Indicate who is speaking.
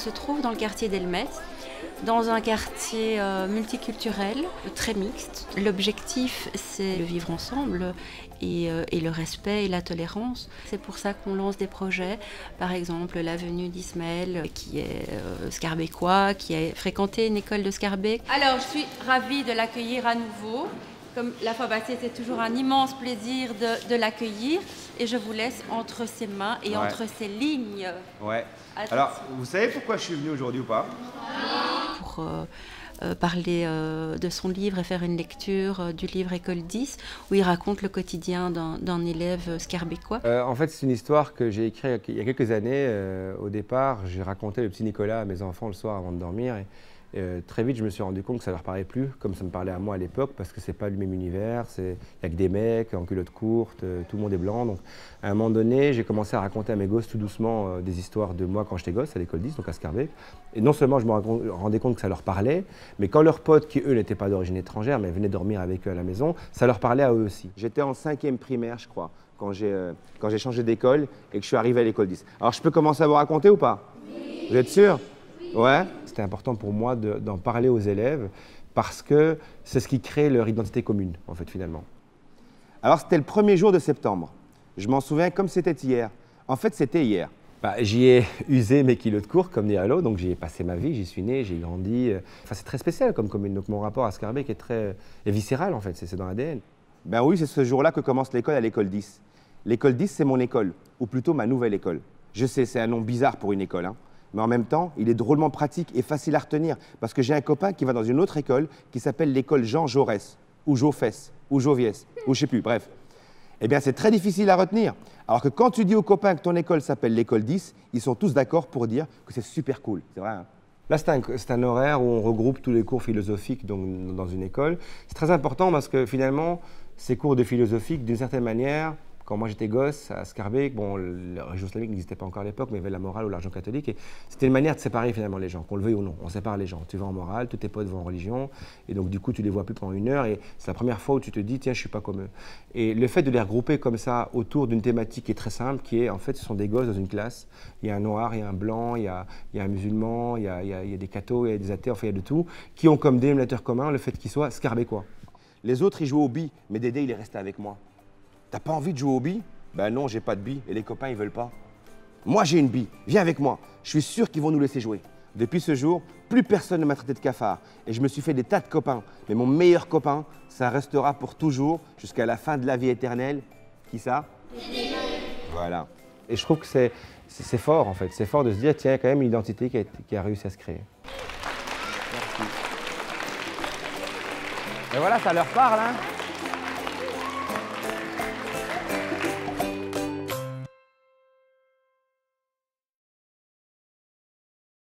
Speaker 1: se trouve dans le quartier d'Elmet, dans un quartier multiculturel, très mixte. L'objectif, c'est le vivre ensemble et le respect et la tolérance. C'est pour ça qu'on lance des projets, par exemple l'avenue d'Ismaël, qui est scarbécois, qui a fréquenté une école de Scarbeck. Alors, je suis ravie de l'accueillir à nouveau. Comme la fois passée, c'est toujours un immense plaisir de l'accueillir. Et je vous laisse entre ses mains et entre ses lignes.
Speaker 2: Ouais. Alors, vous savez pourquoi je suis venu aujourd'hui ou pas?
Speaker 1: Pour parler de son livre et faire une lecture du livre École 10, où il raconte le quotidien d'un élève scarbécois.
Speaker 3: En fait, c'est une histoire que j'ai écrite il y a quelques années. Au départ, j'ai raconté le petit Nicolas à mes enfants le soir avant de dormir. Et très vite, je me suis rendu compte que ça ne leur parlait plus, comme ça me parlait à moi à l'époque, parce que c'est pas le même univers, il n'y a que des mecs en culotte courte, tout le monde est blanc. Donc, à un moment donné, j'ai commencé à raconter à mes gosses tout doucement des histoires de moi quand j'étais gosse, à l'école 10, donc à Scarbeck. Et non seulement je me rendais compte que ça leur parlait, mais quand leurs potes, qui eux n'étaient pas d'origine étrangère, mais venaient dormir avec eux à la maison, ça leur parlait à eux aussi. J'étais en 5e primaire, je crois, quand j'ai changé d'école et que je suis arrivé à l'école 10. Alors, je peux commencer à vous raconter ou pas? Oui. Vous êtes sûr? Ouais. C'était important pour moi d'en parler aux élèves parce que c'est ce qui crée leur identité commune, en fait, finalement. Alors, c'était le 1er jour de septembre. Je m'en souviens comme c'était hier. En fait, c'était hier. J'y ai usé mes kilos de cours, comme dit l'autre, donc j'y ai passé ma vie, j'y suis né, j'ai grandi. Enfin, c'est très spécial comme commune, donc mon rapport à Scarbeck est viscéral, en fait, c'est dans l'ADN. Ben oui, c'est ce jour-là que commence l'école à l'école 10. L'école 10, c'est mon école, ou plutôt ma nouvelle école. Je sais, c'est un nom bizarre pour une école, hein. Mais en même temps, il est drôlement pratique et facile à retenir parce que j'ai un copain qui va dans une autre école qui s'appelle l'école Jean Jaurès, ou Jaufès, ou Joviès, ou je sais plus, bref. Eh bien, c'est très difficile à retenir. Alors que quand tu dis aux copains que ton école s'appelle l'école 10, ils sont tous d'accord pour dire que c'est super cool, c'est vrai, hein? Là, c'est un horaire où on regroupe tous les cours philosophiques donc, dans une école. C'est très important parce que finalement, ces cours de philosophie, d'une certaine manière, quand moi j'étais gosse à Scarbeck, bon, la religion islamique n'existait pas encore à l'époque, mais il y avait la morale ou l'argent catholique. Et c'était une manière de séparer finalement les gens, qu'on le veuille ou non. On sépare les gens. Tu vas en morale, tous tes potes vont en religion, et donc du coup tu les vois plus pendant 1 heure. Et c'est la première fois où tu te dis, tiens, je suis pas comme eux. Et le fait de les regrouper comme ça autour d'une thématique qui est très simple, qui est en fait, ce sont des gosses dans une classe. Il y a un noir, il y a un blanc, il y a un musulman, il y a des cathos, il y a des athées, enfin il y a de tout, qui ont comme dénominateur commun le fait qu'ils soient scarbécois. Les autres, ils jouent aux billes, mais Dédé, il est resté avec moi. T'as pas envie de jouer aux billes? Ben non, j'ai pas de billes et les copains, ils veulent pas. Moi, j'ai une bille. Viens avec moi. Je suis sûr qu'ils vont nous laisser jouer. Depuis ce jour, plus personne ne m'a traité de cafard. Et je me suis fait des tas de copains. Mais mon meilleur copain, ça restera pour toujours, jusqu'à la fin de la vie éternelle. Qui ça? Voilà. Et je trouve que c'est fort, en fait. C'est fort de se dire, tiens, il y a quand même une identité qui a réussi à se créer. Merci. Et voilà, ça leur parle, hein?